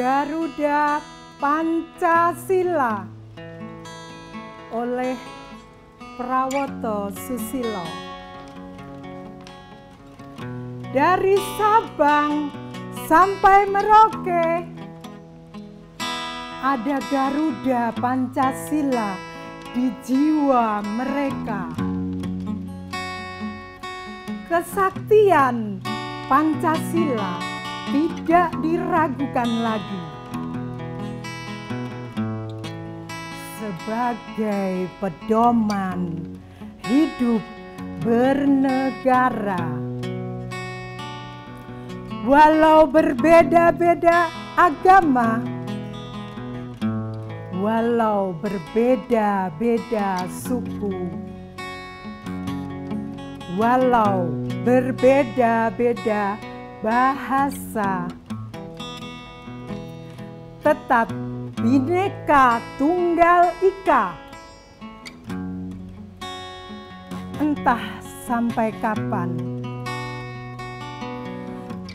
Garuda Pancasila oleh Prawoto Susilo. Dari Sabang sampai Merauke ada Garuda Pancasila di jiwa mereka. Kesaktian Pancasila tidak diragukan lagi. Sebagai pedoman hidup bernegara. Walau berbeda-beda agama, walau berbeda-beda suku, walau berbeda-beda bahasa, tetap Bhinneka Tunggal Ika. Entah sampai kapan,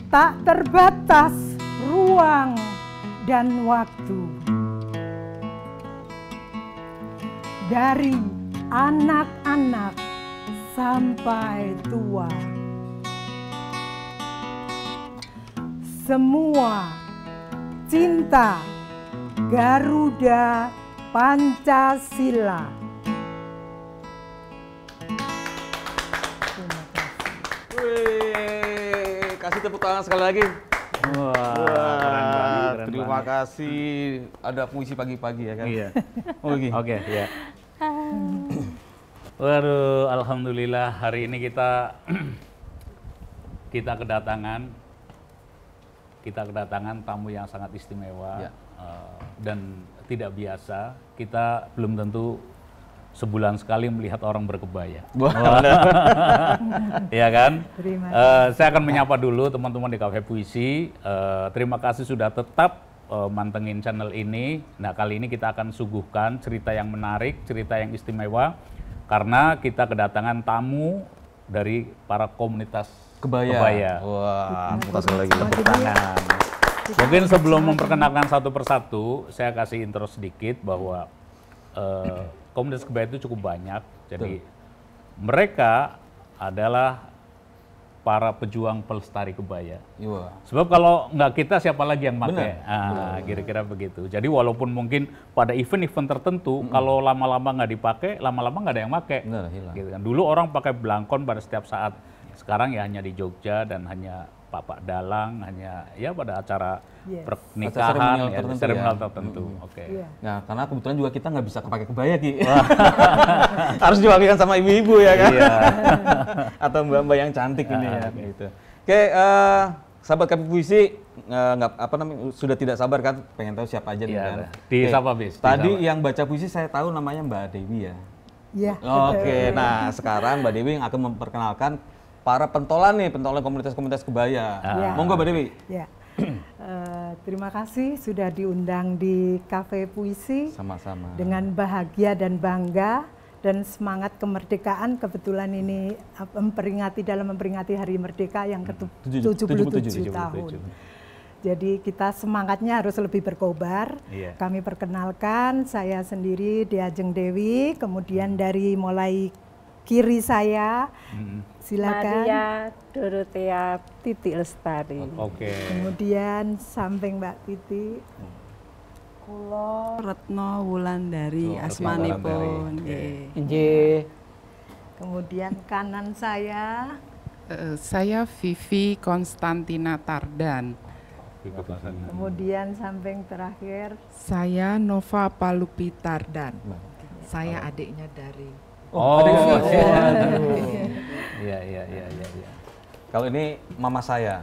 tak terbatas ruang dan waktu. Dari anak-anak sampai tua, semua cinta Garuda Pancasila. Kasih tepuk tangan sekali lagi. Wah, terima kasih. Ada puisi pagi-pagi ya kan? Iya. Oke, ya. Waduh, alhamdulillah hari ini kita kedatangan tamu yang sangat istimewa dan tidak biasa. Kita belum tentu sebulan sekali melihat orang berkebaya. Ya kan? Saya akan menyapa dulu teman-teman di Cafe Puisi. Terima kasih sudah tetap mantengin channel ini. Nah, kali ini kita akan suguhkan cerita yang menarik, cerita yang istimewa, karena kita kedatangan tamu dari para komunitas kebaya. Wah, tepuk sekali lagi. Tepuk tangan. Mungkin sebelum memperkenalkan satu persatu, saya kasih intro sedikit bahwa komunitas kebaya itu cukup banyak. Jadi mereka adalah para pejuang pelestari kebaya. Iya. Sebab kalau nggak kita, siapa lagi yang pakai? Kira-kira begitu. Jadi walaupun mungkin pada event-event tertentu, kalau lama-lama nggak dipakai, lama-lama nggak ada yang pakai. Gitu kan. Dulu orang pakai belangkon pada setiap saat. Sekarang ya hanya di Jogja dan hanya Pak Dalang, hanya ya pada acara pernikahan, seremonial tertentu. Nah, karena kebetulan juga kita nggak bisa pakai kebaya, Ki. Harus diwakilkan sama ibu-ibu ya kan? Atau mbak-mbak yang cantik ini ya. Gitu. Oke, sahabat Cafe Puisi, sudah tidak sabar kan? Pengen tahu siapa aja nih kan? Di siapa, Bis? Tadi yang baca puisi saya tahu namanya Mbak Dewi ya. Iya. Oke, nah sekarang Mbak Dewi yang akan memperkenalkan para pentolan komunitas-komunitas kebaya. Monggo Mbak Dewi. Ya. Terima kasih sudah diundang di Cafe Puisi. Sama-sama. Dengan bahagia dan bangga dan semangat kemerdekaan. Kebetulan ini memperingati Hari Merdeka yang ke-77 tahun. Jadi kita semangatnya harus lebih berkobar. Kami perkenalkan, saya sendiri Diajeng Dewi, kemudian dari mulai kiri saya, silakan. Maria Dorothea Titi Lestari. Kemudian samping Mbak Titi. Kulo Retno Wulandari asmanipun. Kemudian kanan saya. Saya Vivi Konstantina Tardan. Kemudian samping terakhir. Saya Nova Palupi Tardan. Saya adiknya dari. Iya. Kalau ini mama saya,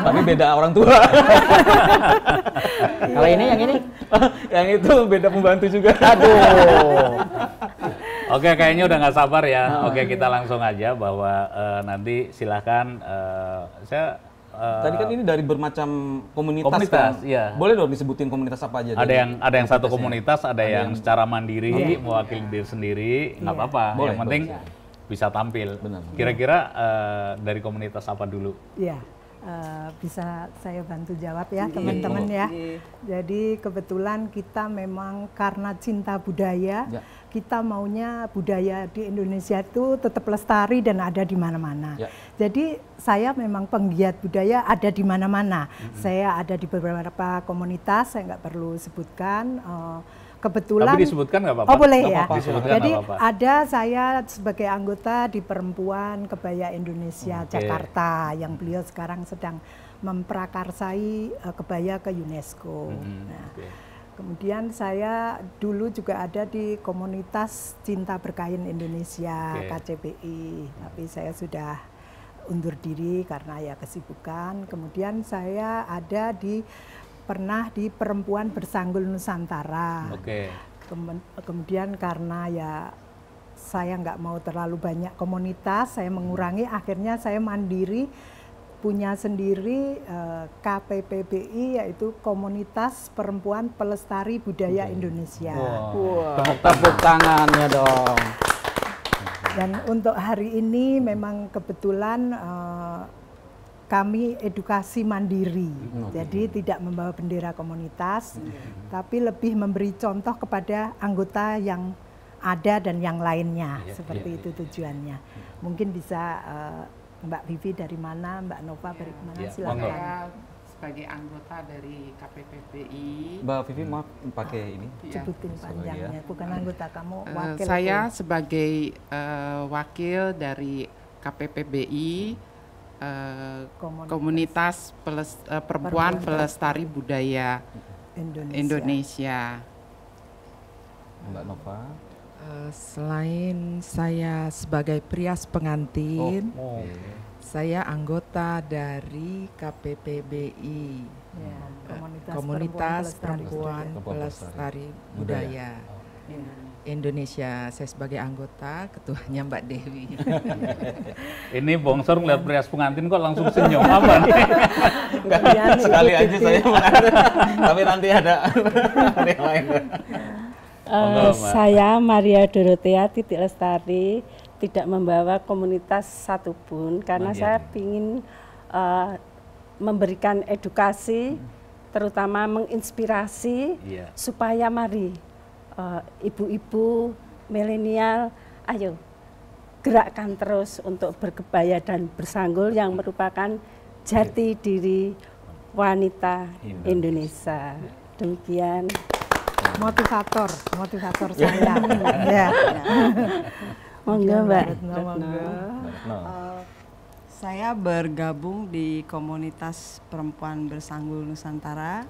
tapi beda orang tua. Kalau ini yang ini, yang itu beda pembantu juga. Aduh. Oke, kayaknya udah nggak sabar ya. Oke, kita langsung aja bahwa nanti silahkan tadi kan ini dari bermacam komunitas kan? Iya. Boleh dong disebutin komunitas apa aja? Ada yang satu komunitas, ada yang secara mandiri, mewakili diri sendiri, nggak apa-apa. Yang penting bisa tampil. Kira-kira dari komunitas apa dulu? Iya. bisa saya bantu jawab ya teman-teman ya. Jadi kebetulan kita memang karena cinta budaya, kita maunya budaya di Indonesia itu tetap lestari dan ada di mana-mana. Jadi saya memang penggiat budaya ada di mana-mana. Saya ada di beberapa komunitas, saya nggak perlu sebutkan. Kebetulan. Tapi disebutkan nggak apa-apa? Oh boleh ya. Jadi ada saya sebagai anggota di Perempuan Kebaya Indonesia Jakarta yang beliau sekarang sedang memprakarsai kebaya ke UNESCO. Kemudian saya dulu juga ada di komunitas Cinta Berkain Indonesia KCBI, tapi saya sudah undur diri karena ya kesibukan. Kemudian saya ada pernah di Perempuan Bersanggul Nusantara. Kemudian karena ya saya nggak mau terlalu banyak komunitas, saya mengurangi, akhirnya saya mandiri, punya sendiri KPPBI, yaitu Komunitas Perempuan Pelestari Budaya Indonesia. Tepuk tangannya dong. Dan untuk hari ini memang kebetulan kami edukasi mandiri, jadi tidak membawa bendera komunitas, tapi lebih memberi contoh kepada anggota yang ada dan yang lainnya, seperti itu tujuannya. Mungkin bisa Mbak Vivi dari mana, Mbak Nova dari mana, silakan. Saya sebagai anggota dari KPPBI. Mbak Vivi maaf pakai ini. Sebutin panjangnya, bukan anggota kamu, wakil. Saya sebagai wakil dari KPPBI. Komunitas Perempuan Pelestari Budaya Indonesia. Mbak Nova. Selain saya sebagai prias pengantin, saya anggota dari KPPBI, Komunitas Perempuan Pelestari Budaya Indonesia. Saya sebagai anggota, ketuanya Mbak Dewi. Ini bongsor ngeliat prias pengantin kok langsung senyum apa nih? Sekali aja saya mengantin, tapi nanti ada yang lain. Saya Maria Dorothea Titik Lestari, tidak membawa komunitas satupun karena saya ingin memberikan edukasi, terutama menginspirasi supaya mari ibu-ibu milenial, ayo gerakkan terus untuk berkebaya dan bersanggul yang merupakan jati diri wanita Indonesia. Demikian. Motivator saya. Monggo Mbak. Saya bergabung di Komunitas Perempuan Bersanggul Nusantara.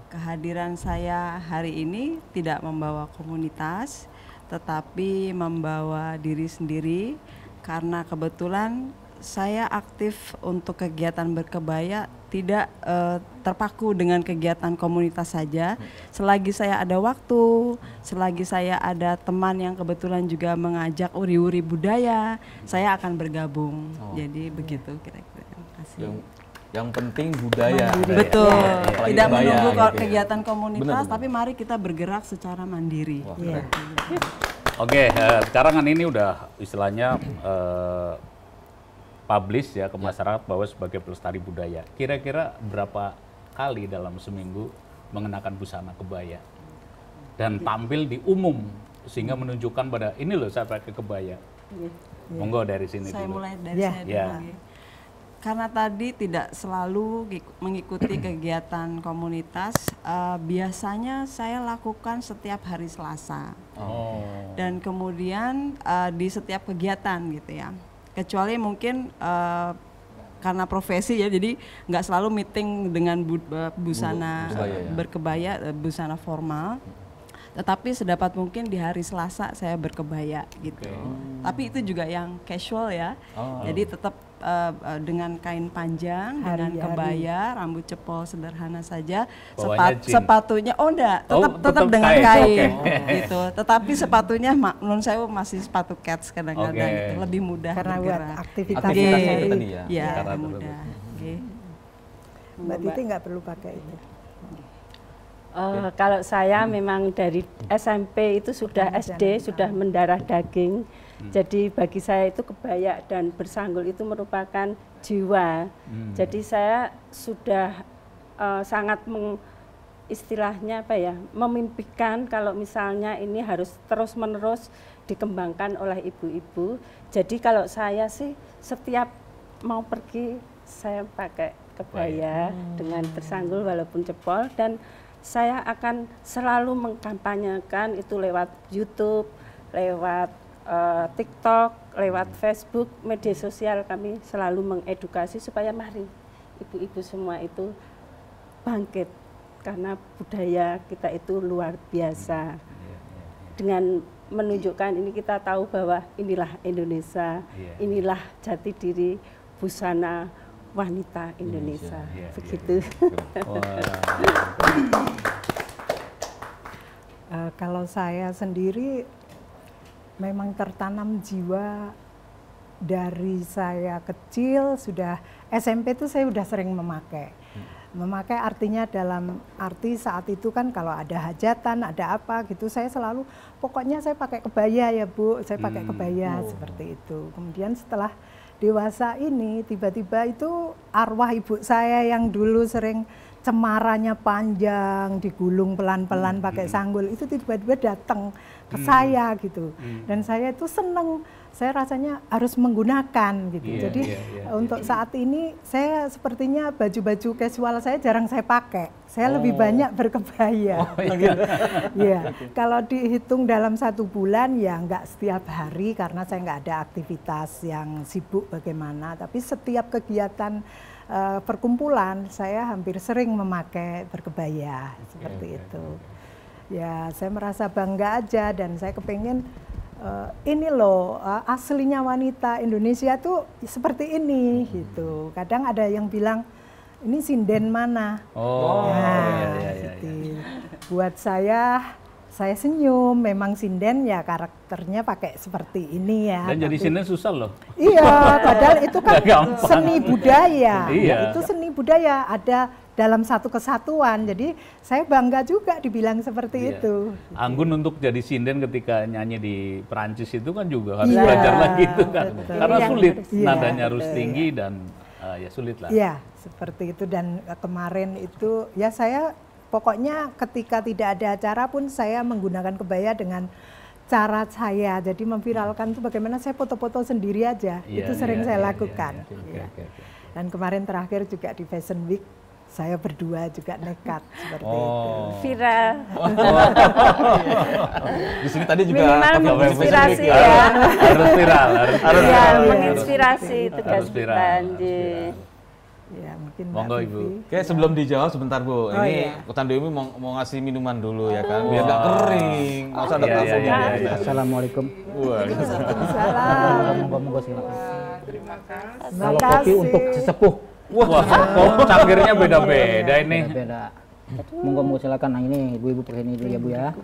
Kehadiran saya hari ini tidak membawa komunitas, tetapi membawa diri sendiri karena kebetulan saya aktif untuk kegiatan berkebaya tidak terpaku dengan kegiatan komunitas saja. Selagi saya ada waktu, selagi saya ada teman yang kebetulan juga mengajak uri-uri budaya, saya akan bergabung. Jadi begitu kira-kira. Terima kasih. Yang penting budaya. Betul. Tidak menunggu kegiatan komunitas, tapi mari kita bergerak secara mandiri. Oke, sekarang kan ini udah istilahnya publish ya ke masyarakat bahwa sebagai pelestari budaya. Kira-kira berapa kali dalam seminggu mengenakan busana kebaya dan tampil di umum sehingga menunjukkan pada ini loh saya pakai kebaya. Monggo dari sini saya dulu. Mulai dari saya dulu. Karena tadi tidak selalu mengikuti kegiatan komunitas, biasanya saya lakukan setiap hari Selasa. Dan kemudian di setiap kegiatan gitu ya. Kecuali mungkin karena profesi ya, jadi nggak selalu meeting dengan busana berkebaya, busana formal. Tetapi sedapat mungkin di hari Selasa saya berkebaya gitu. Tapi itu juga yang casual ya. Jadi tetap dengan kain panjang, dengan kebaya, rambut cepol sederhana saja. Sepatunya tetap dengan kain gitu. Tetapi sepatunya nun saya masih sepatu cats kadang-kadang gitu, lebih mudah karena buat aktivitas tadi ya. Ya, mudah. Mbak Titi nggak perlu pakai itu. Kalau saya memang dari SMP itu sudah SD sudah mendarah daging. Jadi bagi saya itu kebaya dan bersanggul itu merupakan jiwa. Jadi saya sudah sangat istilahnya apa ya, memimpikan kalau misalnya ini harus terus-menerus dikembangkan oleh ibu-ibu. Jadi kalau saya sih setiap mau pergi saya pakai kebaya dengan bersanggul walaupun jebol, dan saya akan selalu mengkampanyekan itu lewat YouTube, lewat TikTok, lewat Facebook, media sosial. Kami selalu mengedukasi supaya mari ibu-ibu semua itu bangkit, karena budaya kita itu luar biasa. Dengan menunjukkan ini kita tahu bahwa inilah Indonesia, inilah jati diri busana wanita Indonesia. Begitu. Kalau saya sendiri memang tertanam jiwa dari saya kecil, sudah SMP itu saya sudah sering memakai. Memakai artinya dalam arti saat itu kan kalau ada hajatan, ada apa gitu, saya selalu pokoknya saya pakai kebaya ya Bu, saya pakai kebaya seperti itu. Kemudian setelah dewasa ini tiba-tiba itu arwah ibu saya yang dulu sering cemarannya panjang, digulung pelan-pelan pakai sanggul, itu tiba-tiba datang ke saya gitu. Dan saya itu seneng, saya rasanya harus menggunakan gitu. Jadi untuk saat ini saya sepertinya baju-baju casual saya jarang saya pakai. Saya lebih banyak berkebaya. Kalau dihitung dalam 1 bulan ya nggak setiap hari karena saya nggak ada aktivitas yang sibuk bagaimana. Tapi setiap kegiatan perkumpulan saya hampir sering memakai berkebaya seperti itu. Ya saya merasa bangga aja dan saya kepengen ini loh aslinya wanita Indonesia tuh seperti ini gitu. Kadang ada yang bilang ini sinden mana? Gitu. Buat saya senyum. Memang sinden ya karakternya pakai seperti ini ya. Dan jadi sinden susah loh. Iya, padahal itu kan seni budaya. Itu seni budaya ada dalam satu kesatuan. Jadi saya bangga juga dibilang seperti itu. Anggun untuk jadi sinden ketika nyanyi di Perancis itu kan juga harus belajar lagi itu kan. Karena sulit, nadanya harus tinggi dan ya sulit lah. Iya, seperti itu. Dan kemarin itu ya saya pokoknya ketika tidak ada acara pun saya menggunakan kebaya dengan cara saya. Jadi memviralkan itu bagaimana saya foto-foto sendiri aja. Itu sering saya lakukan. Dan kemarin terakhir juga di Fashion Week saya berdua juga nekat seperti itu. Viral. Di sini tadi juga minimal menginspirasi ya. Harus viral, harus menginspirasi tugas kita. Ya, mungkin monggo Ibu. Oke, sebelum dijawab sebentar Bu. Ini Hutan Dewi mau ngasih minuman dulu ya kan, biar nggak kering. Masa ada tamu. Assalamualaikum. Waalaikumsalam. Monggo silakan. Terima kasih. Kalau kopi untuk sesepuh. Wah, kok cangkirnya beda-beda ini. Beda. Monggo silakan. Nah ini ibu-ibu perhini dulu ya Bu ya.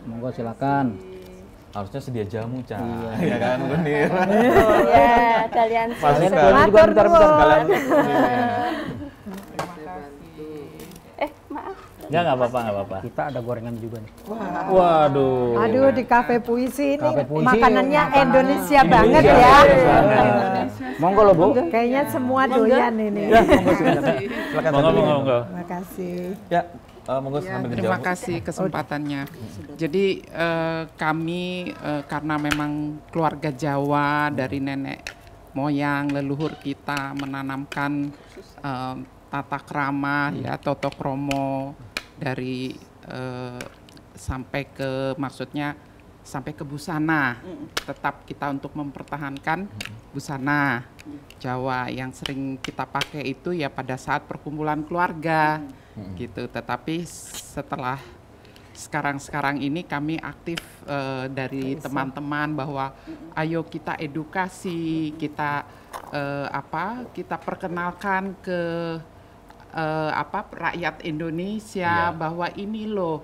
Monggo silakan. Harusnya sedia jamu, Ca. Ya kan, Gunir. Ya, kalian juga bentar. Maaf. Nggak apa-apa. Kita ada gorengan juga nih. Waduh. Aduh, di Cafe Puisi ini Cafe Puisi, makanannya makanan Indonesia banget ya. Monggo loh Bu. Kayaknya semua doyan ini. Ya, monggo silakan. Monggo. Terima kasih. Ya, monggo sambil Terima dijawab. kasih kesempatannya. Jadi kami karena memang keluarga Jawa dari nenek moyang leluhur kita menanamkan tata krama ya, toto kromo dari sampai ke busana. Tetap kita untuk mempertahankan busana Jawa yang sering kita pakai itu ya pada saat perkumpulan keluarga gitu. Tetapi setelah sekarang ini kami aktif dari teman-teman bahwa ayo kita edukasi, kita kita perkenalkan ke rakyat Indonesia bahwa ini loh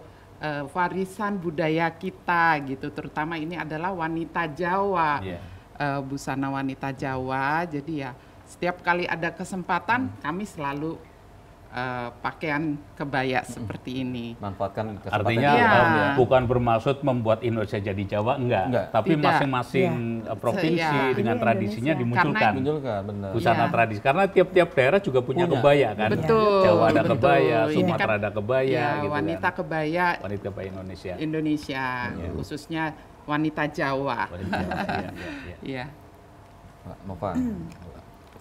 warisan budaya kita gitu, terutama ini adalah wanita Jawa, busana wanita Jawa. Jadi ya setiap kali ada kesempatan kami selalu pakaian kebaya seperti ini. Manfaatkan kesempatan. Artinya ya. bukan bermaksud membuat Indonesia jadi Jawa, enggak. Tapi Tidak. masing-masing provinsi dengan tradisinya dimunculkan. Busana tradisi. Karena tiap-tiap daerah juga punya kebaya kan. Betul. Jawa ada betul. kebaya, Ini Sumatera ada kebaya. Ya, gitu wanita kan. kebaya. Wanita kebaya Indonesia. Khususnya wanita Jawa. Wanita Jawa, Iya. Pak Nova.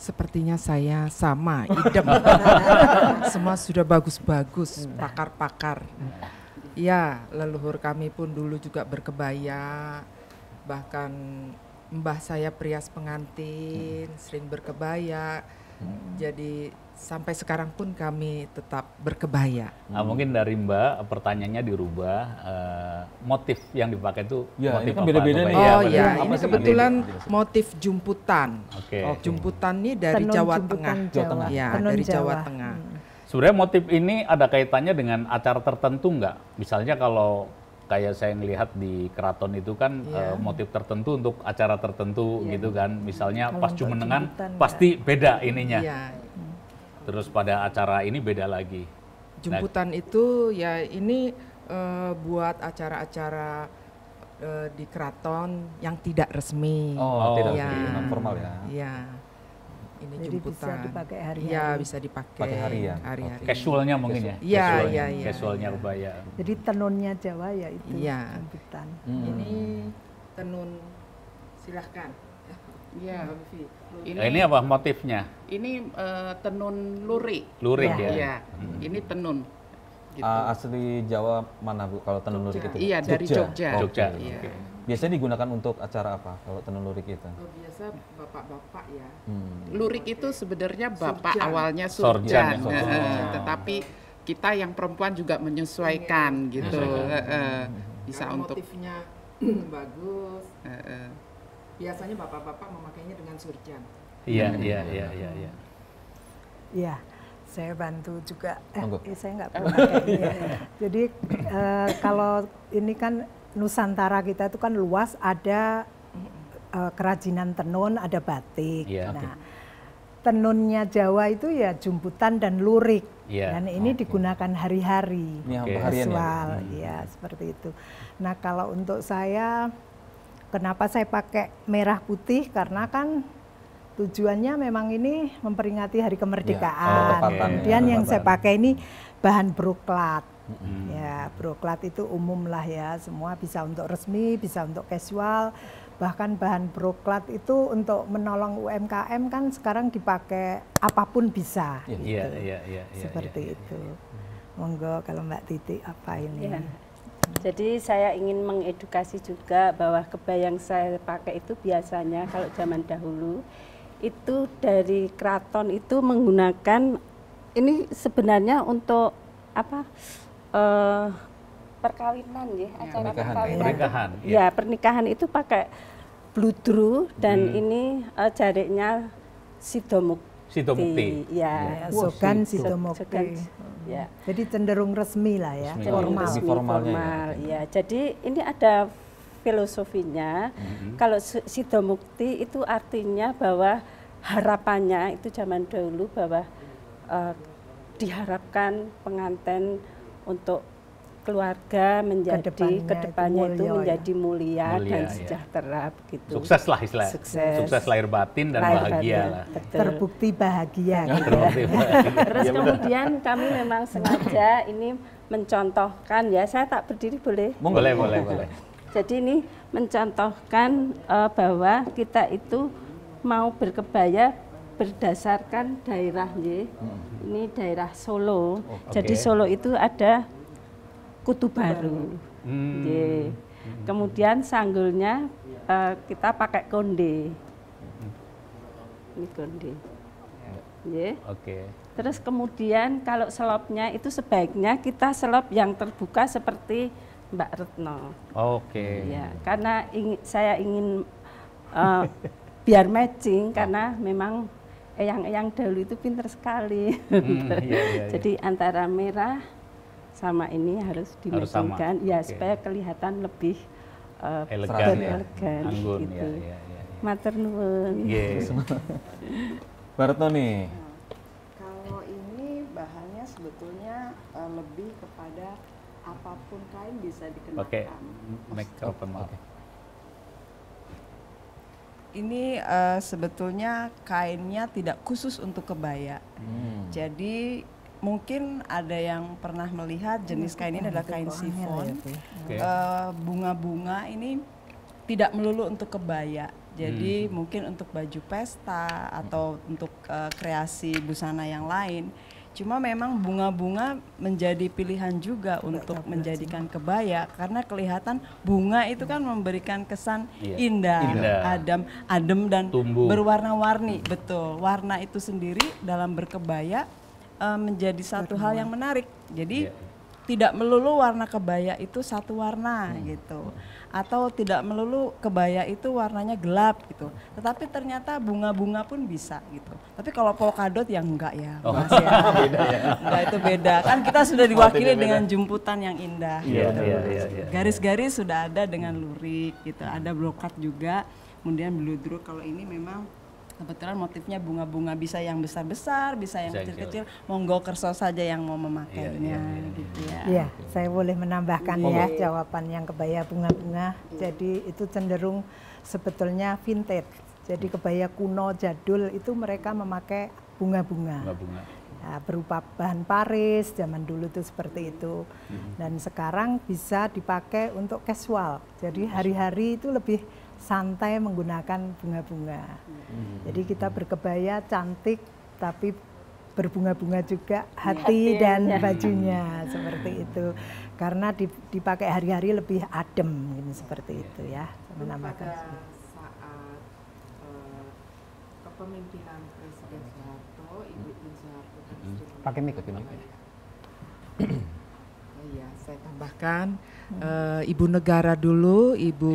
Sepertinya saya sama, idem. Semua sudah bagus-bagus, pakar-pakar. Ya, leluhur kami pun dulu juga berkebaya. Bahkan mbah saya perias pengantin, sering berkebaya. Jadi sampai sekarang pun kami tetap berkebaya. Nah, mungkin dari Mbak pertanyaannya dirubah, motif yang dipakai itu motif kan apa? beda-beda nih. Oh benar. ya, Apa ini sih kebetulan motif jumputan. Oke. Jumputan ini dari Tenun Jawa jumputan Tengah. Jawa. Ya, Tenun dari Jawa Jawa. Tengah. Sebenarnya motif ini ada kaitannya dengan acara tertentu nggak? Misalnya kalau kayak saya ngelihat di keraton itu kan motif tertentu untuk acara tertentu gitu kan. Misalnya Kalau pas untuk Jumenengan jumputan pasti beda ininya. Iya. Terus pada acara ini beda lagi. Jumputan itu ya ini buat acara-acara di keraton yang tidak resmi. Tidak ya. non formal ya. Iya. Ini Jadi jumputan. bisa dipakai hari-hari. Iya, bisa dipakai Pakai harian. hari-hari. Casualnya mungkin ya. Iya, Casualnya. iya, iya, Casualnya iya. kebaya. Jadi tenunnya Jawa ya itu Iya. jumputan. Ini tenun, silahkan. Iya. Ini apa motifnya? Ini tenun lurik. Lurik ya. Iya. Ini tenun. Gitu. Asli Jawa mana Bu kalau tenun lurik itu? Iya, dari Jogja. Jogja. Iya. Oke. Biasanya digunakan untuk acara apa kalau tenun lurik itu? Biasa bapak-bapak ya. Lurik itu sebenarnya bapak Surjan. awalnya Sorjan, surjan, ya. tetapi kita yang perempuan juga menyesuaikan gitu. Bisa Karena untuk motifnya bagus. Biasanya bapak-bapak memakainya dengan surjan. Iya. Iya, saya bantu juga. Monggo. Saya nggak pernah pakai ini ya. Jadi kalau ini kan Nusantara kita itu kan luas, ada kerajinan tenun, ada batik. Iya. Nah, tenunnya Jawa itu ya jumputan dan lurik. Iya. Dan ini digunakan hari-hari. Ini Oke. harian ya? Casual, ya seperti itu. Nah kalau untuk saya, kenapa saya pakai merah putih? Karena kan tujuannya memang ini memperingati Hari Kemerdekaan. Kemudian yang saya pakai ini bahan broklat. Ya, broklat itu umum lah ya, semua bisa untuk resmi, bisa untuk casual. Bahkan bahan broklat itu untuk menolong UMKM kan sekarang dipakai apapun bisa. Iya. Seperti itu. Monggo kalau Mbak Titi apa ini? Ya. Jadi saya ingin mengedukasi juga bahwa kebaya yang saya pakai itu biasanya kalau zaman dahulu itu dari keraton itu menggunakan, ini sebenarnya untuk apa, perkawinan ya, acara Pernikahan. Ya, pernikahan itu pakai bludru dan ini jariknya sidomukti. Ya. Sogan sidomukti. Ya. Jadi cenderung resmi lah ya, Formal. Resmi, Formalnya formal, ya. Jadi ini ada filosofinya. Kalau sidomukti itu artinya bahwa harapannya itu zaman dahulu bahwa diharapkan pengantin untuk keluarga menjadi kedepannya itu menjadi mulia dan sejahtera begitu. Sukses lah istilahnya. Sukses lahir batin dan bahagia lah. Terbukti bahagia. Terus kemudian kami memang sengaja ini mencontohkan ya, saya tak berdiri boleh? Boleh. Jadi ini mencontohkan bahwa kita itu mau berkebaya berdasarkan daerah ya. Ini daerah Solo. Jadi Solo itu ada Kutu Baru. Kemudian sanggulnya kita pakai konde. Ini konde. Terus kemudian kalau selopnya itu sebaiknya kita selop yang terbuka seperti Mbak Retno. Ya, karena saya ingin biar matching karena memang eyang-eyang dahulu itu pintar sekali. Jadi antara merah sama ini harus dimatchingkan ya supaya kelihatan lebih elegan, anggun gitu. Matur nuwun. Mbak Retno nih. Kalau ini bahannya sebetulnya lebih kepada apapun kain bisa dikenakan. Pakai mikrofon. Oke. Ini sebetulnya kainnya tidak khusus untuk kebaya. Jadi mungkin ada yang pernah melihat jenis kain ini adalah kain chiffon. Bunga-bunga ini tidak melulu untuk kebaya. Jadi mungkin untuk baju pesta atau untuk kreasi busana yang lain. Cuma memang bunga-bunga menjadi pilihan juga untuk menjadikan kebaya karena kelihatan bunga itu kan memberikan kesan indah, adem dan berwarna-warni. Betul, warna itu sendiri dalam berkebaya menjadi satu hal yang menarik. Jadi tidak melulu warna kebaya itu satu warna gitu, atau tidak melulu kebaya itu warnanya gelap gitu. Tetapi ternyata bunga-bunga pun bisa gitu. Tapi kalau polkadot ya enggak ya, Mas ya. Beda ya. Enggak, itu beda. Kan kita sudah diwakili dengan jumputan yang indah. Iya, gitu. iya. Garis-garis sudah ada dengan lurik gitu. Ada brokat juga, kemudian bludruk. Kalau ini memang kebetulan motifnya bunga-bunga, bisa yang besar-besar, bisa yang kecil-kecil. Monggo kerso saja yang mau memakainya gitu ya. Iya, saya boleh menambahkan ya jawaban yang kebaya bunga-bunga. Jadi itu cenderung sebetulnya vintage. Jadi kebaya kuno jadul itu mereka memakai bunga-bunga. Ya, berupa bahan Paris, zaman dulu itu seperti itu. Dan sekarang bisa dipakai untuk casual. Jadi hari-hari itu lebih santai menggunakan bunga-bunga. Jadi kita berkebaya cantik tapi berbunga-bunga juga hati dan bajunya seperti itu. Karena dipakai hari-hari lebih adem gitu, seperti itu ya. Menambahkan pada saat kepemimpinan Presiden Soeharto, Ibu Tun Soeharto kan Pakai mic. Iya, saya tambahkan Ibu Negara dulu, Ibu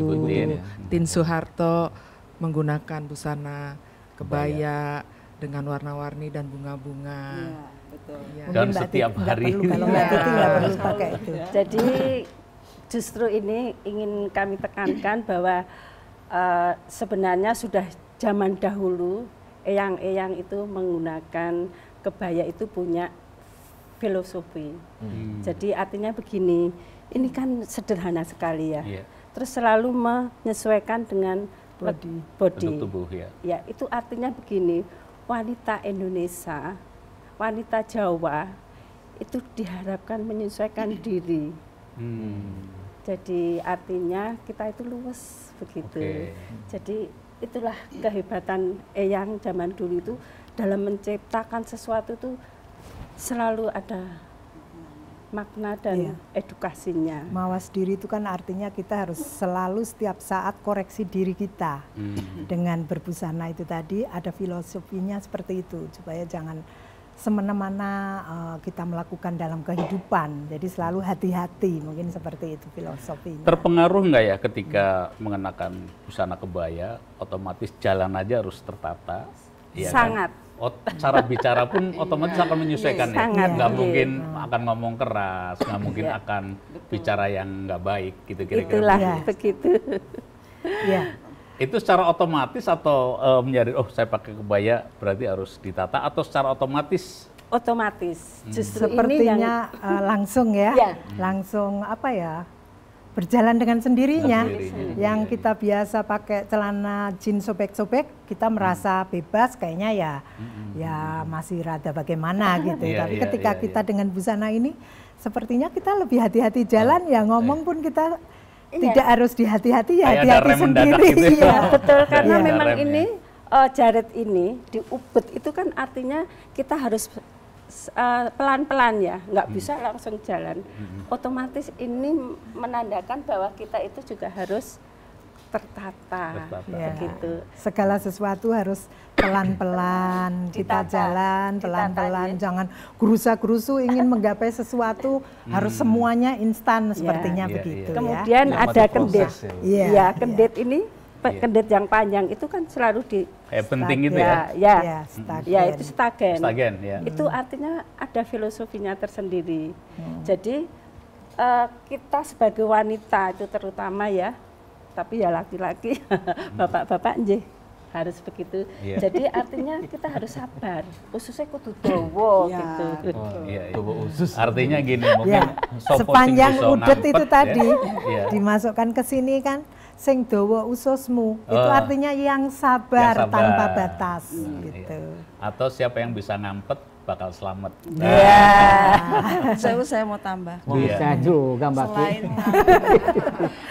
Tun Soeharto menggunakan busana kebaya dengan warna-warni dan bunga-bunga. Iya, betul. Ya. Dan setiap hari. Kalau nggak Titi nggak perlu pakai itu. Jadi justru ini ingin kami tekankan bahwa sebenarnya sudah zaman dahulu eyang-eyang itu menggunakan kebaya itu punya filosofi. Jadi artinya begini, ini kan sederhana sekali ya. Terus selalu menyesuaikan dengan body. Bentuk tubuh ya. Ya, itu artinya begini, wanita Indonesia, wanita Jawa itu diharapkan menyesuaikan diri. Jadi artinya kita itu luwes begitu. Jadi itulah kehebatan eyang zaman dulu itu dalam menciptakan sesuatu itu selalu ada makna dan edukasinya. Mawas diri itu kan artinya kita harus selalu setiap saat koreksi diri kita. Dengan berbusana itu tadi ada filosofinya seperti itu supaya jangan semena-mena kita melakukan dalam kehidupan. Jadi selalu hati-hati, mungkin seperti itu filosofinya. Terpengaruh nggak ya ketika mengenakan busana kebaya, otomatis jalan aja harus tertata? Ya sangat. Kan? Cara bicara pun otomatis akan menyesuaikan ya. Nggak mungkin akan ngomong keras, nggak mungkin akan bicara yang nggak baik gitu kira-kira. Itulah begitu. Ya. Itu secara otomatis atau menjadi saya pakai kebaya berarti harus ditata atau secara otomatis? Otomatis. Justru sepertinya ini yang langsung ya. Langsung apa ya? Berjalan dengan sendirinya. Yang kita biasa pakai celana jeans sobek-sobek, kita merasa bebas kayaknya ya masih rada bagaimana gitu. Tapi ketika kita dengan busana ini, sepertinya kita lebih hati-hati jalan, ya ngomong pun kita tidak harus dihati-hati, ya hati-hati sendiri. Gitu ya. Betul, karena memang ini jaret ini diubet itu kan artinya kita harus pelan-pelan ya, nggak bisa langsung jalan. Otomatis ini menandakan bahwa kita itu juga harus tertata. Begitu. Segala sesuatu harus pelan-pelan, kita jalan pelan-pelan, jangan gerusa-gerusu ingin menggapai sesuatu harus semuanya instan sepertinya begitu. Kemudian ada kendet. Ya, kendet ini kendet yang panjang itu kan selalu di penting itu ya. Ya, itu stagen. Ya. Itu artinya ada filosofinya tersendiri. Jadi kita sebagai wanita itu terutama ya, tapi ya laki-laki, bapak-bapak nggih. harus begitu. Jadi artinya kita harus sabar. Ususnya kudu dawa gitu. Usus. Artinya gini, mungkin sepanjang udet itu tadi dimasukkan ke sini kan, sing dawa ususmu. Itu artinya yang sabar tanpa batas gitu. Atau siapa yang bisa ngampet bakal selamat. Saya mau tambah. Bisa juga Mbak.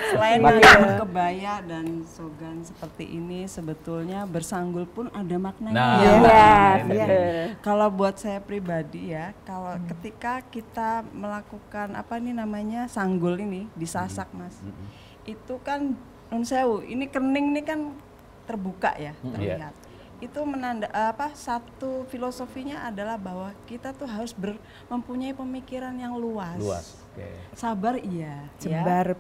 Selain mengenai kebaya dan sogan seperti ini, sebetulnya bersanggul pun ada maknanya. Kalau buat saya pribadi ya, kalau ketika kita melakukan sanggul ini disasak Mas, itu kan nun sewu, ini kening ini kan terbuka ya, terlihat. Itu satu filosofinya adalah bahwa kita tuh harus mempunyai pemikiran yang luas. Sabar jembar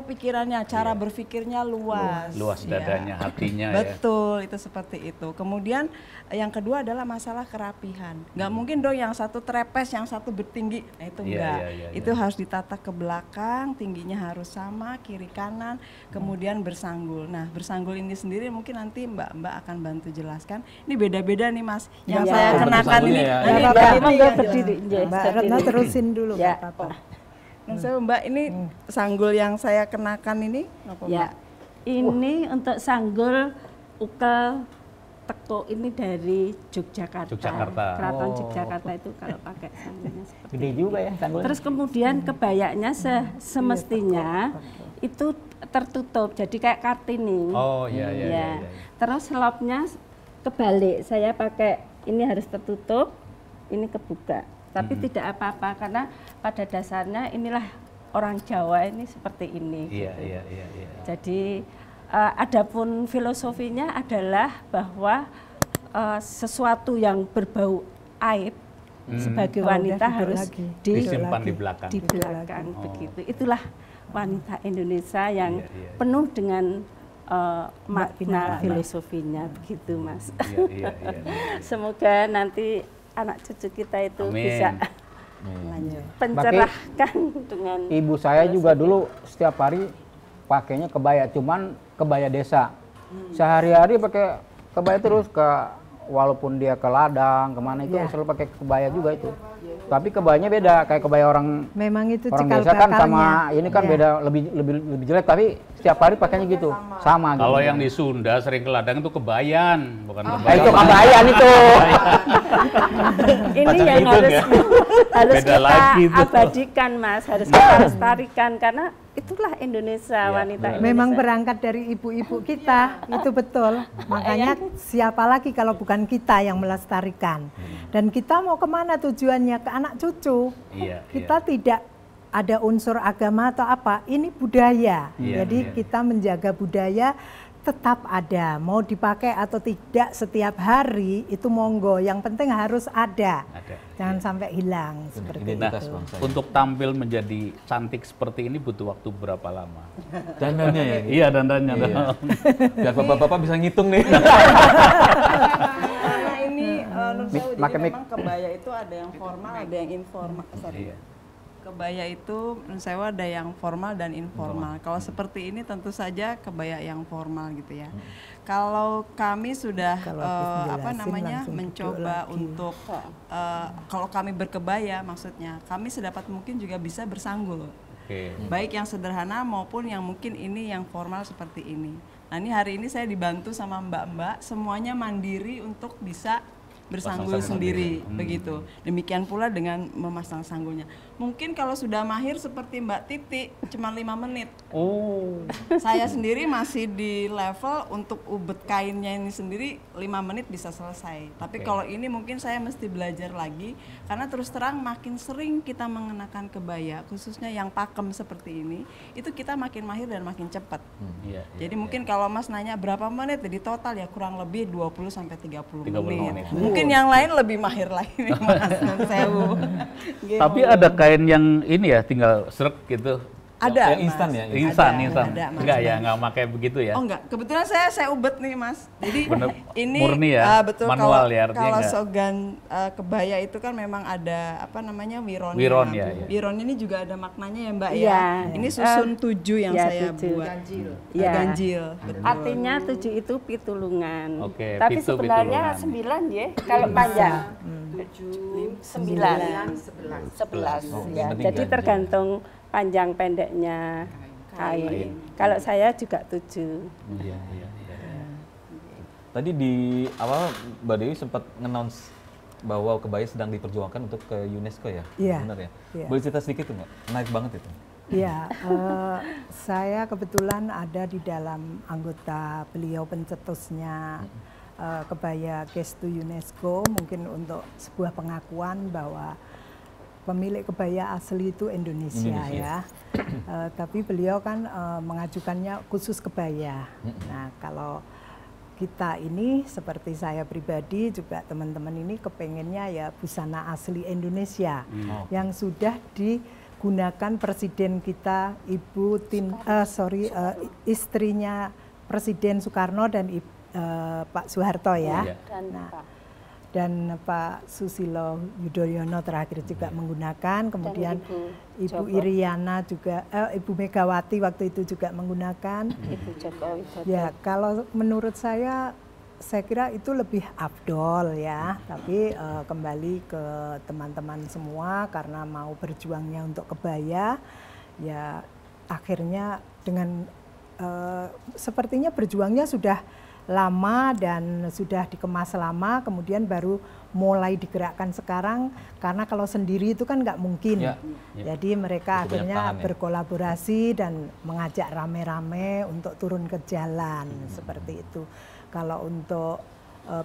pikirannya, cara berpikirnya luas dadanya, hatinya. Betul, itu seperti itu. Kemudian yang kedua adalah masalah kerapihan. Nggak mungkin dong yang satu trepes, yang satu bertinggi. Nah itu enggak. Itu harus ditata ke belakang, tingginya harus sama, kiri kanan, kemudian bersanggul. Nah, bersanggul ini sendiri mungkin nanti Mbak akan bantu jelaskan. Ini beda-beda nih Mas. Yang saya kenakan ini. Mbak Retno terusin dulu Bapak. Mbak, ini sanggul yang saya kenakan ini apa Mbak? Ini untuk sanggul ukel teko ini dari Yogyakarta. Keraton Yogyakarta itu kalau pakai sanggulnya seperti gede juga ya sanggulnya. Terus kemudian kebayanya semestinya itu tertutup jadi kayak kartini. Terus selopnya kebalik, saya pakai ini harus tertutup, ini kebuka. Tapi tidak apa-apa karena pada dasarnya inilah orang Jawa ini seperti ini. Jadi adapun filosofinya adalah bahwa sesuatu yang berbau aib sebagai wanita harus disimpan di belakang. Begitu. Itulah wanita Indonesia yang penuh dengan makna filosofinya begitu Mas. Semoga nanti anak cucu kita itu bisa pencerahkan dengan ibu saya juga dulu setiap hari pakainya kebaya, cuman kebaya desa. Sehari-hari pakai kebaya terus walaupun dia ke ladang kemana itu selalu pakai kebaya juga itu. Tapi kebayanya beda, kayak kebaya orang desa kan sama ini kan beda, lebih jelek, tapi setiap hari pakainya gitu, sama gitu. Kalau yang di Sunda sering ke ladang itu kebayan, bukan kebayan. Itu kebayan itu. Ini yang harus kita abadikan Mas, harus kita lestarikan karena itulah Indonesia, wanita Indonesia. Memang berangkat dari ibu-ibu kita, itu betul. Makanya siapa lagi kalau bukan kita yang melestarikan. Dan kita mau kemana tujuannya? Ke anak cucu. Kita tidak ada unsur agama atau apa, ini budaya. Jadi kita menjaga budaya tetap ada, mau dipakai atau tidak setiap hari itu monggo, yang penting harus ada. Jangan sampai hilang seperti itu. Untuk tampil menjadi cantik seperti ini butuh waktu berapa lama? Dandannya ya? Iya, dandannya. Biar bapak-bapak bisa ngitung nih. Karena ini memang kebaya itu ada yang formal, ada yang informal. Kebaya itu menurut saya ada yang formal dan informal. Kalau seperti ini tentu saja kebaya yang formal gitu ya. Kalau kami sudah mencoba untuk kalau kami berkebaya maksudnya kami sedapat mungkin juga bisa bersanggul. Baik yang sederhana maupun yang mungkin ini yang formal seperti ini. Nah, ini hari ini saya dibantu sama mbak-mbak semuanya mandiri untuk bisa bersanggul sendiri begitu. Demikian pula dengan memasang sanggulnya. Mungkin kalau sudah mahir seperti Mbak Titi cuma 5 menit. Saya sendiri masih di level untuk ubet kainnya ini sendiri 5 menit bisa selesai. Tapi kalau ini mungkin saya mesti belajar lagi karena terus terang makin sering kita mengenakan kebaya khususnya yang pakem seperti ini, itu kita makin mahir dan makin cepat. Jadi mungkin kalau Mas nanya berapa menit, jadi total ya kurang lebih 20 sampai 30 menit. Mungkin yang lain lebih mahir lagi nih Mas. Sewu. Tapi ada kain yang ini ya tinggal srek gitu. Ada, yang instan ya? Instan. Ada, Mas. Enggak ya, enggak pakai begitu ya? Oh enggak, kebetulan saya ubet nih Mas. Jadi Bener, ini murni ya, betul manual ya, artinya kalau enggak. slogan kebaya itu kan memang ada apa namanya wironnya. Wiron ya, ya. Wiron ini juga ada maknanya ya Mbak Iya. ya. Ini susun 7 yang ya, saya 7. buat. Iya. Ganjil. Betul. Artinya 7 itu pitulungan. Oke, Tapi pitu, sebenarnya pitulungan. 9 ya, kalau panjang. 7, 9, 11. 11 Oh, ya. yang penting Jadi ganjil. tergantung panjang pendeknya kain. Kalau saya juga 7. Iya. Tadi di awal Mbak Dewi sempat nge-announce bahwa kebaya sedang diperjuangkan untuk ke UNESCO ya? Iya. Benar ya? Iya. Boleh cerita sedikit tuh Mbak? Menarik banget itu. Iya, saya kebetulan ada di dalam anggota beliau pencetusnya kebaya Gestu UNESCO, mungkin untuk sebuah pengakuan bahwa pemilik kebaya asli itu Indonesia. Ya. Tapi beliau kan mengajukannya khusus kebaya. Nah, kalau kita ini seperti saya pribadi juga teman-teman ini kepengennya ya busana asli Indonesia yang sudah digunakan Presiden kita istrinya Presiden Soekarno dan Pak Soeharto ya. Dan Pak Susilo Yudhoyono terakhir juga menggunakan, kemudian Ibu Iriana juga, Ibu Megawati waktu itu juga menggunakan. Ibu Jokowi. Ya, kalau menurut saya kira itu lebih afdol ya, tapi kembali ke teman-teman semua karena mau berjuangnya untuk kebaya, ya akhirnya dengan sepertinya berjuangnya sudah lama dan sudah dikemas lama, kemudian baru mulai digerakkan sekarang karena kalau sendiri itu kan nggak mungkin. Jadi mereka akhirnya berkolaborasi dan mengajak rame-rame untuk turun ke jalan seperti itu. Kalau untuk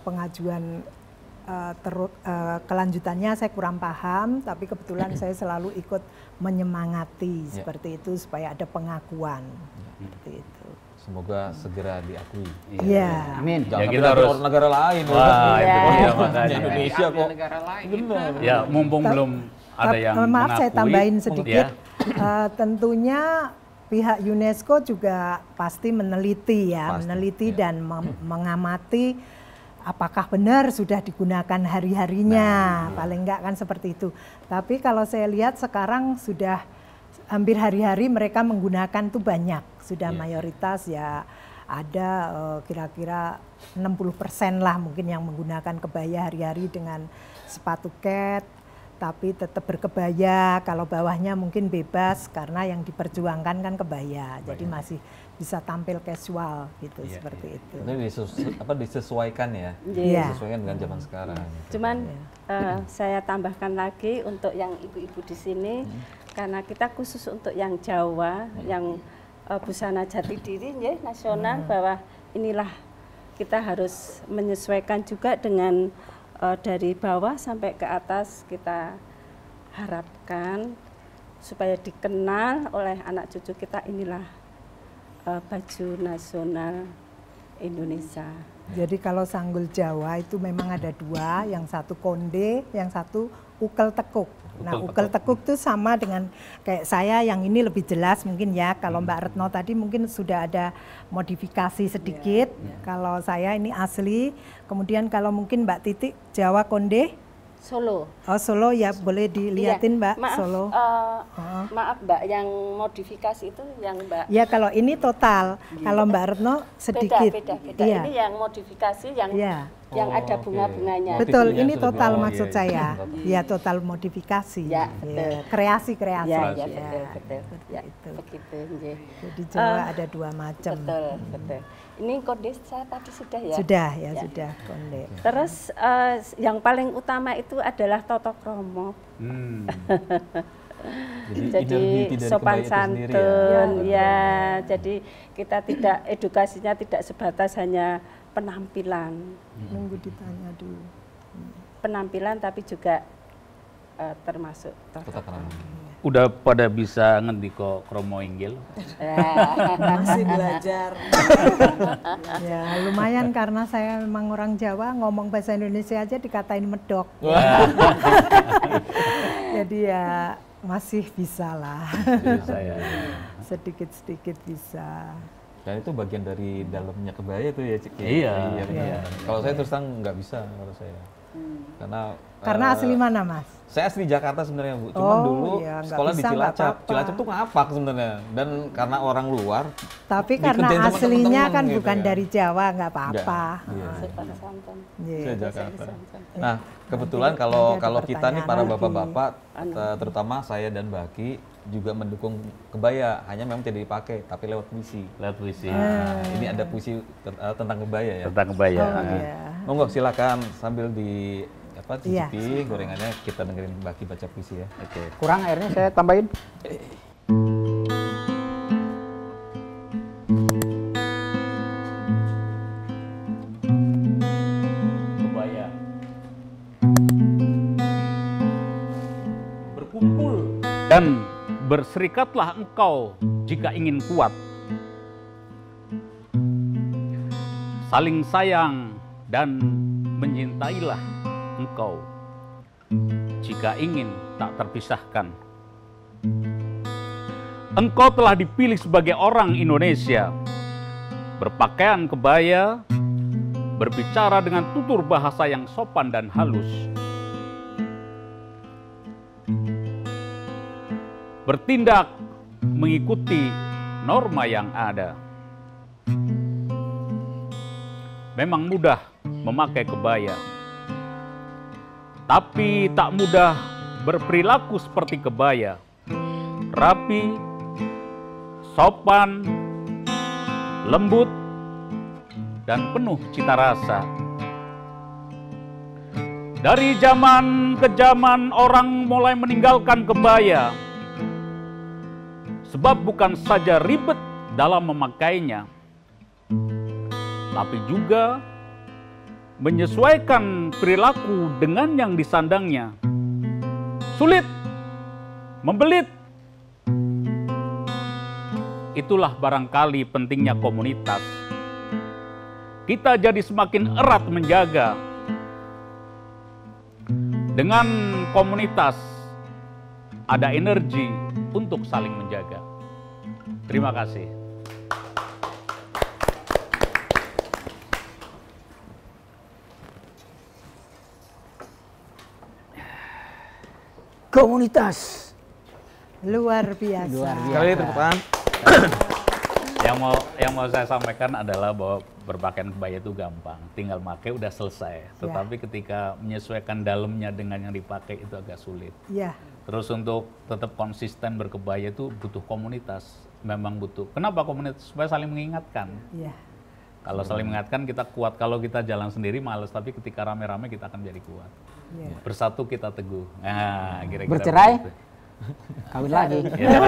pengajuan kelanjutannya saya kurang paham, tapi kebetulan saya selalu ikut menyemangati seperti itu supaya ada pengakuan seperti itu. Semoga segera diakui. Iya. Amin. Jangan Ya, kita harus orang negara lain. Wah, itu dia makanya. Indonesia kok. Negara lain. Benar. Ya, mumpung belum ada yang maaf mengakui. saya tambahin sedikit. Ya. Tentunya pihak UNESCO juga pasti meneliti ya, meneliti dan mengamati apakah benar sudah digunakan hari-harinya, paling enggak kan seperti itu. Tapi kalau saya lihat sekarang sudah hampir hari-hari mereka menggunakan tuh banyak, sudah mayoritas ya ada kira-kira 60% lah mungkin yang menggunakan kebaya hari-hari dengan sepatu ket, tapi tetap berkebaya, kalau bawahnya mungkin bebas karena yang diperjuangkan kan kebaya, jadi masih bisa tampil casual gitu seperti itu. Ini disesuaikan ya, disesuaikan dengan zaman sekarang. Cuman saya tambahkan lagi untuk yang ibu-ibu di sini, karena kita khusus untuk yang Jawa, yang busana jati diri ya, nasional, bahwa inilah kita harus menyesuaikan juga dengan dari bawah sampai ke atas, kita harapkan supaya dikenal oleh anak cucu kita, inilah baju nasional Indonesia. Jadi kalau sanggul Jawa itu memang ada dua, yang satu konde, yang satu ukel tekuk. Nah, ukel tekuk itu sama dengan kayak saya, yang ini lebih jelas mungkin ya. Kalau Mbak Retno tadi mungkin sudah ada modifikasi sedikit. Kalau saya ini asli. Kemudian kalau mungkin Mbak Titik Jawa konde. Solo. Oh, Solo ya, boleh dilihatin Mbak. Maaf, Solo. Maaf Mbak, yang modifikasi itu yang Mbak. Ya kalau ini total, kalau Mbak Retno sedikit. Beda. Iya. Ini yang modifikasi yang ada bunga-bunganya. Betul, ini Motifnya total sudah- maksud saya. Ya total modifikasi. Ya, betul. Kreasi-kreasi. Ya, Ya, betul. Ya, itu. begitu. nggih. Jadi Jawa ada dua macam. Betul. Ini kode saya tadi sudah ya. Sudah ya, sudah konde. Terus yang paling utama itu adalah toto kromo. Jadi energi dari sopan kebaya itu sendiri santun ya. ya. Jadi kita tidak, edukasinya tidak sebatas hanya penampilan. Nunggu ditanya dulu. Penampilan tapi juga termasuk toto Tetap ramah. Udah pada bisa ngendiko kromo inggil? Masih belajar. Ya lumayan karena saya memang orang Jawa, ngomong bahasa Indonesia aja dikatain medok. Jadi ya masih bisa lah. Bisa ya. Sedikit-sedikit bisa. Dan itu bagian dari dalamnya kebaya tuh ya, Cik. Iya. Kalau saya terus terang nggak bisa kalau saya. Karena asli mana, Mas? Saya asli Jakarta sebenarnya, Bu. Cuman dulu iya, sekolah di bisa, Cilacap. Cilacap tuh ngapak sebenarnya. Dan karena orang luar. Tapi karena dikerjain sama aslinya temen-temen kan gitu bukan ya. dari Jawa, nggak apa-apa. Sopan santun. Saya Jakarta. Nah, kebetulan kalau kita nih para bapak-bapak, terutama saya dan Mbak Aki, juga mendukung kebaya, hanya memang tidak dipakai, tapi lewat puisi. Lewat puisi. Nah, ini ada puisi tentang kebaya ya. Tentang kebaya. Monggo silakan sambil cicipi gorengannya, kita dengerin Mbak Aki baca puisi ya. Oke. Kurang airnya saya tambahin. Kebaya. Berkumpul dan berserikatlah engkau jika ingin kuat. Saling sayang dan mencintailah engkau jika ingin tak terpisahkan. Engkau telah dipilih sebagai orang Indonesia, berpakaian kebaya, berbicara dengan tutur bahasa yang sopan dan halus, bertindak mengikuti norma yang ada. Memang mudah memakai kebaya, tapi tak mudah berperilaku seperti kebaya. Rapi, sopan, lembut, dan penuh cita rasa. Dari zaman ke zaman orang mulai meninggalkan kebaya, sebab bukan saja ribet dalam memakainya, tapi juga menyesuaikan perilaku dengan yang disandangnya. Sulit, membelit. Itulah barangkali pentingnya komunitas. Kita jadi semakin erat menjaga. Dengan komunitas ada energi untuk saling menjaga. Terima kasih. Komunitas. Luar biasa. Sekali tepuk tangan. Yang mau saya sampaikan adalah bahwa berpakaian kebaya itu gampang, tinggal pakai udah selesai. Tetapi ketika menyesuaikan dalamnya dengan yang dipakai itu agak sulit. Iya. Terus untuk tetap konsisten berkebaya itu butuh komunitas, memang butuh. Kenapa komunitas? Supaya saling mengingatkan. Iya. Kalau saling mengingatkan kita kuat. Kalau kita jalan sendiri males, tapi ketika rame-rame kita akan jadi kuat. Iya. Bersatu kita teguh. Nah, kira-kira Bercerai? begitu. Kawin lagi. Ya,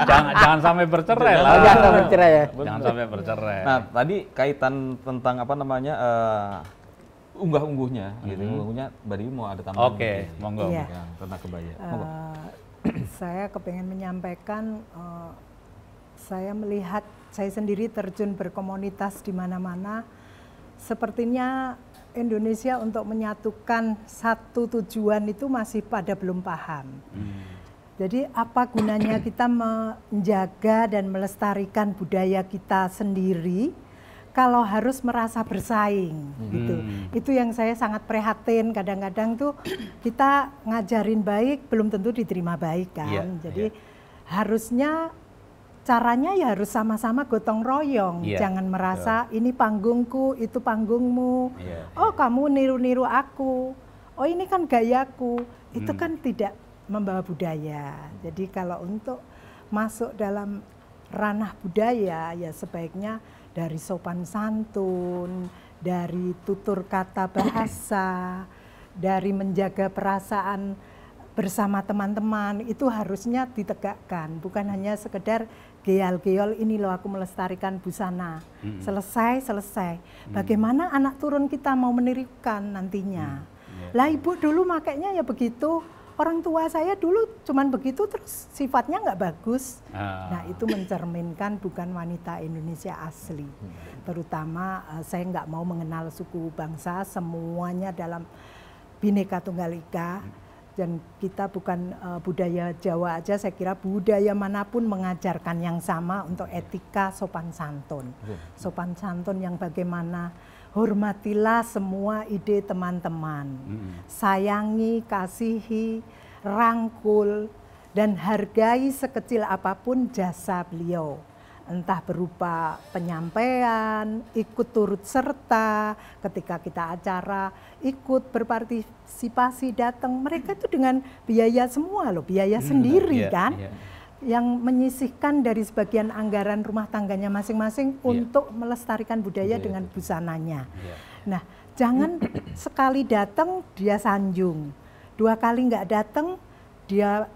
jangan sampai bercerai lah. Jangan sampai bercerai ya. Jangan sampai bercerai. Nah, tadi kaitan tentang unggah-ungguhnya, gitu. Unggah-ungguhnya Mbak Dewi mau ada tambahan? Oke, monggo. Iya. Tentang kebaya. Monggo. Saya kepengen menyampaikan, saya melihat saya sendiri terjun berkomunitas di mana-mana. Sepertinya Indonesia untuk menyatukan satu tujuan itu masih pada belum paham. Jadi apa gunanya kita menjaga dan melestarikan budaya kita sendiri kalau harus merasa bersaing gitu. Itu yang saya sangat prihatin. Kadang-kadang tuh kita ngajarin baik belum tentu diterima baik kan. Jadi harusnya caranya ya harus sama-sama gotong royong. Jangan merasa ini panggungku, itu panggungmu. Oh, kamu niru-niru aku. Oh, ini kan gayaku. Itu kan tidak membawa budaya. Jadi kalau untuk masuk dalam ranah budaya ya sebaiknya dari sopan santun, dari tutur kata bahasa, dari menjaga perasaan bersama teman-teman itu harusnya ditegakkan, bukan hanya sekedar geol-geol ini loh aku melestarikan busana. Selesai. Bagaimana anak turun kita mau menirukan nantinya? Lah ibu dulu makainya ya begitu. Orang tua saya dulu cuman begitu terus sifatnya nggak bagus. Nah itu mencerminkan bukan wanita Indonesia asli. Terutama saya nggak mau mengenal suku bangsa, semuanya dalam Bhinneka Tunggal Ika. Dan kita bukan budaya Jawa aja, saya kira budaya manapun mengajarkan yang sama untuk etika sopan santun. Sopan santun yang bagaimana hormatilah semua ide teman-teman. Sayangi, kasihi, rangkul, dan hargai sekecil apapun jasa beliau. Entah berupa penyampaian, ikut turut serta ketika kita acara, ikut berpartisipasi datang. Mereka itu dengan biaya semua loh, biaya sendiri kan. Yang menyisihkan dari sebagian anggaran rumah tangganya masing-masing untuk melestarikan budaya dengan busananya. Nah, jangan sekali datang dia sanjung, 2 kali nggak datang dia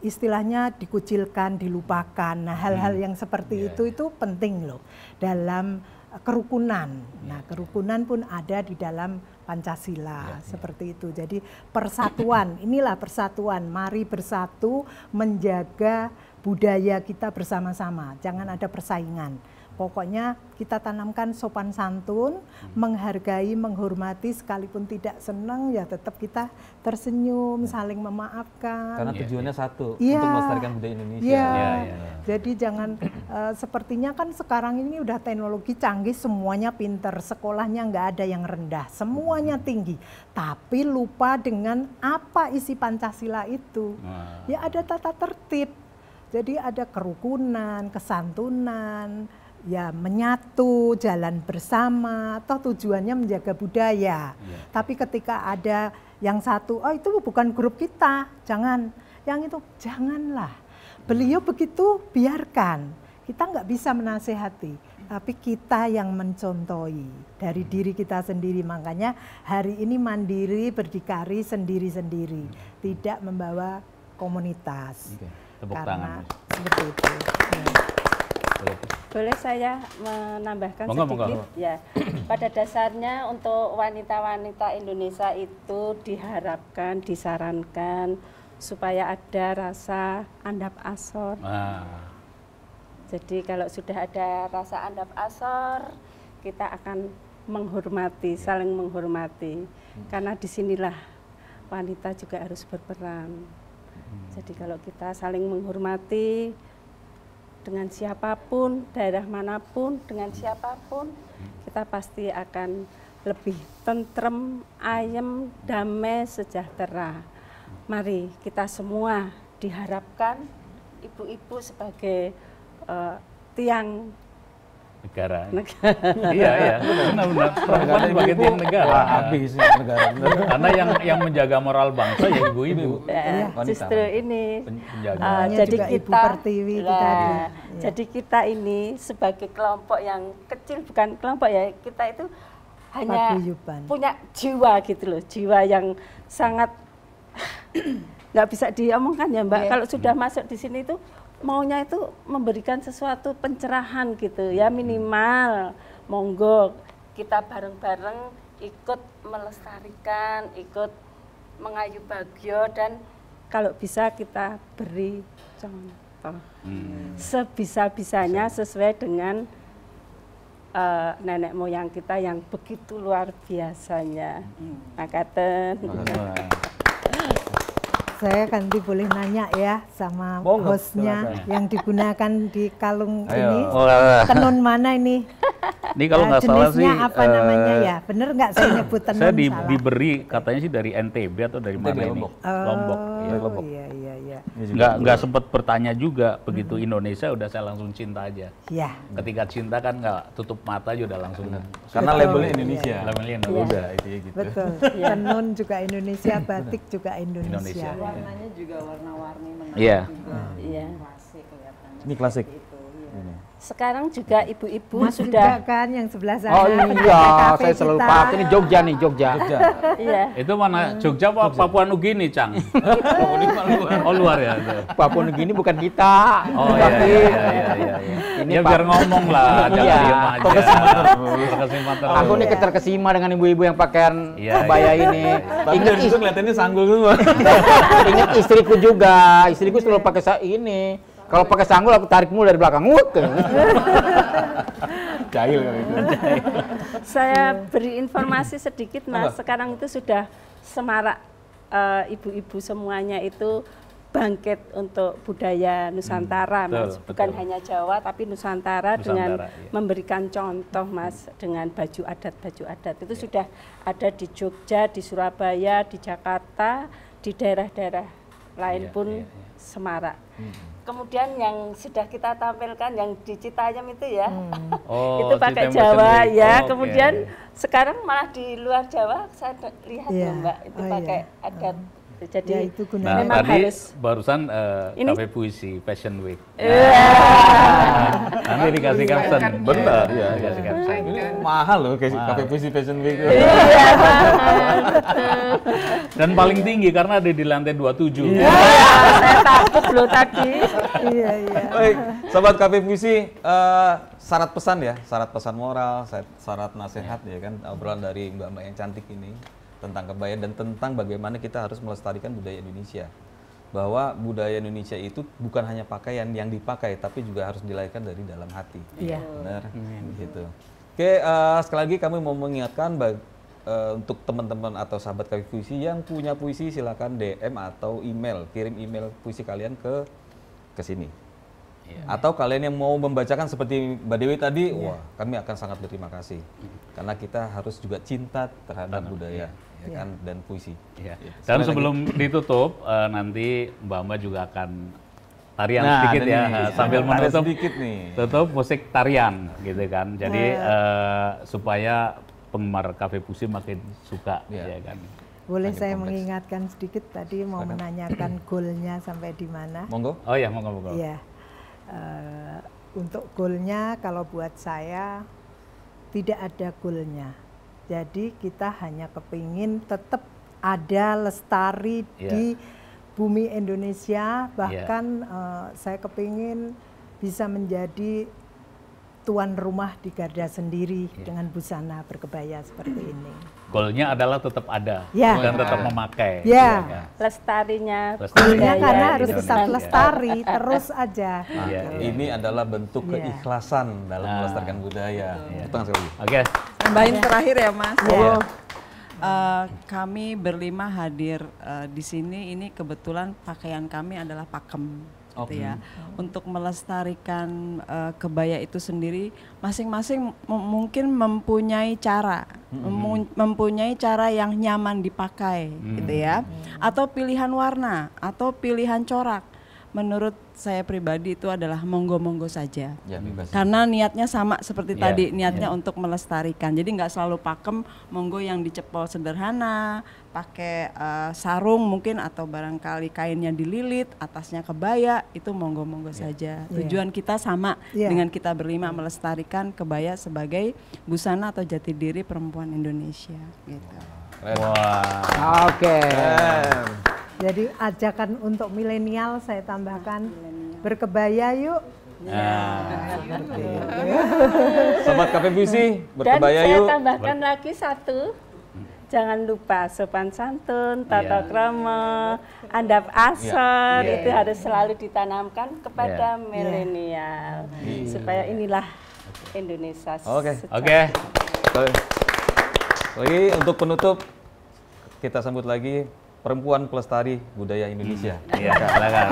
istilahnya dikucilkan, dilupakan. Nah, hal-hal yang seperti itu penting loh dalam kerukunan. Nah, kerukunan pun ada di dalam Pancasila seperti itu. Jadi persatuan, inilah persatuan. Mari bersatu menjaga budaya kita bersama-sama. Jangan ada persaingan. Pokoknya kita tanamkan sopan santun, menghargai, menghormati, sekalipun tidak senang ya tetap kita tersenyum, saling memaafkan. Karena tujuannya satu, untuk melestarikan budaya Indonesia. Jadi jangan, sepertinya kan sekarang ini udah teknologi canggih, semuanya pinter, sekolahnya nggak ada yang rendah, semuanya tinggi. Tapi lupa dengan apa isi Pancasila itu. Ya ada tata tertib, jadi ada kerukunan, kesantunan, ya menyatu, jalan bersama, toh tujuannya menjaga budaya. Tapi ketika ada yang satu, oh itu bukan grup kita, jangan. Yang itu janganlah. Beliau begitu, biarkan. Kita nggak bisa menasehati, tapi kita yang mencontohi dari diri kita sendiri. Makanya hari ini mandiri, berdikari sendiri-sendiri, tidak membawa komunitas. Tepuk karena tangan. Seperti itu. Boleh saya menambahkan sedikit? Ya, pada dasarnya untuk wanita-wanita Indonesia itu diharapkan, disarankan supaya ada rasa andap asor. Jadi kalau sudah ada rasa andap asor, kita akan menghormati, saling menghormati. Karena disinilah wanita juga harus berperan. Jadi kalau kita saling menghormati, dengan siapapun, daerah manapun, dengan siapapun, kita pasti akan lebih tentrem, ayem, damai, sejahtera. Mari kita semua diharapkan ibu-ibu sebagai tiang negara. Iya, benar-benar. Perempuan sebagai tiang negara. Habis negara. Karena yang menjaga moral bangsa ya ibu-ibu. Justru ini. Jadi kita, jadi kita ini sebagai kelompok yang kecil, bukan kelompok ya, kita itu hanya punya jiwa gitu loh, jiwa yang sangat nggak bisa diomongkan ya Mbak. Kalau sudah masuk di sini itu maunya itu memberikan sesuatu pencerahan gitu ya, minimal monggo kita bareng-bareng ikut melestarikan, ikut mengayu bagyo, dan kalau bisa kita beri contoh sebisa-bisanya sesuai dengan nenek moyang kita yang begitu luar biasanya. Makaten. Saya nanti boleh nanya ya sama hostnya yang digunakan di kalung ini. Tenun mana ini? Ini kalau nggak salah sih. Jenisnya apa namanya ya? Bener nggak saya nyebut tenun saya salah? Diberi katanya sih dari NTB atau dari mana ini? Lombok. Iya. Nggak sempat bertanya juga, begitu Indonesia udah saya langsung cinta aja. Iya. Ketika cinta kan nggak tutup mata aja udah langsung. Karena labelnya Indonesia. Labelnya Indonesia. Itu ya gitu. Betul. Tenun juga Indonesia, batik juga Indonesia. Warnanya juga warna-warni menarik. Iya. Klasik kelihatannya. Ini klasik. Sekarang juga ibu-ibu Mas sudah juga kan yang sebelah sana. Oh iya, saya selalu pakai ini Jogja nih, Jogja. Iya. Itu mana? Jogja apa Papua Nugini, Cang? Oh luar ya. Papua Nugini bukan kita. Oh iya. Ini ya biar ngomong lah, jangan diem aja. Aku nih keterkesima dengan ibu-ibu yang pakaian kebaya ini. Ingat itu kelihatannya sanggul semua. Ingat istriku juga, istriku selalu pakai ini. Kalau pakai sanggul aku tarik mulu dari belakang. Jahil kali itu. Saya beri informasi sedikit Mas, sekarang itu sudah semarak ibu-ibu semuanya itu bangkit untuk budaya Nusantara, Mas. Bukan hanya Jawa, tapi Nusantara dengan memberikan contoh, Mas, dengan baju adat itu sudah ada di Jogja, di Surabaya, di Jakarta, di daerah-daerah lain pun semarak. Kemudian yang sudah kita tampilkan yang di Citayam itu ya, itu pakai Jawa ya. Kemudian sekarang malah di luar Jawa saya lihat ya Mbak, itu pakai adat. Jadi itu memang harus barusan Cafe Puisi Fashion Week. Nanti dikasih caption. Benar ya, dikasih caption. Ini mahal loh Cafe Puisi Fashion Week. Dan paling tinggi karena ada di lantai 27. Saya takut loh tadi. Iya. Baik, sahabat Cafe Puisi, syarat pesan ya, syarat pesan moral, syarat nasihat ya kan, obrolan dari mbak-mbak yang cantik ini tentang kebaya dan tentang bagaimana kita harus melestarikan budaya Indonesia. Bahwa budaya Indonesia itu bukan hanya pakaian yang dipakai, tapi juga harus dilahirkan dari dalam hati. Iya. Benar, gitu. Oke, sekali lagi kami mau mengingatkan untuk teman-teman atau sahabat Cafe Puisi yang punya puisi, silakan DM atau email, kirim email puisi kalian ke sini. Atau kalian yang mau membacakan seperti Mbak Dewi tadi, wah kami akan sangat berterima kasih. Karena kita harus juga cinta terhadap budaya ya kan, dan puisi. Dan sebelum ditutup, nanti Mbak juga akan tarian sedikit ya, sambil menutup tutup musik tarian gitu kan. Jadi supaya penggemar Cafe Puisi makin suka ya kan. Boleh saya mengingatkan sedikit tadi mau menanyakan goalnya sampai di mana? Monggo. Oh ya, monggo. Iya. Untuk goalnya kalau buat saya tidak ada goalnya. Jadi kita hanya kepingin tetap ada lestari di bumi Indonesia. Bahkan saya kepingin bisa menjadi tuan rumah di garda sendiri dengan busana berkebaya seperti ini. Goalnya adalah tetap ada dan tetap memakai. Lestarinya. Goalnya karena harus tetap lestari terus aja. Ini adalah bentuk keikhlasan dalam melestarikan budaya. Oke. Tambahin terakhir ya Mas. Kami berlima hadir di sini. Ini kebetulan pakaian kami adalah pakem. Gitu ya. Untuk melestarikan kebaya itu sendiri, masing-masing mungkin mempunyai cara, mempunyai cara yang nyaman dipakai, gitu ya. Atau pilihan warna, atau pilihan corak. Menurut saya pribadi itu adalah monggo-monggo saja. Karena niatnya sama seperti tadi, niatnya untuk melestarikan. Jadi nggak selalu pakem, monggo yang dicepol sederhana, pakai sarung mungkin atau barangkali kainnya dililit, atasnya kebaya, itu monggo-monggo saja. Tujuan kita sama dengan kita berlima, melestarikan kebaya sebagai busana atau jati diri perempuan Indonesia. Gitu. Oke. Jadi ajakan untuk milenial saya tambahkan berkebaya yuk. Sobat Cafe Puisi, berkebaya dan yuk. Dan saya tambahkan lagi satu, jangan lupa sopan santun, tata krama, adab asor, itu harus selalu ditanamkan kepada milenial supaya inilah Indonesia. Oke. Lagi untuk penutup kita sambut lagi perempuan pelestari budaya Indonesia. Iya, silakan.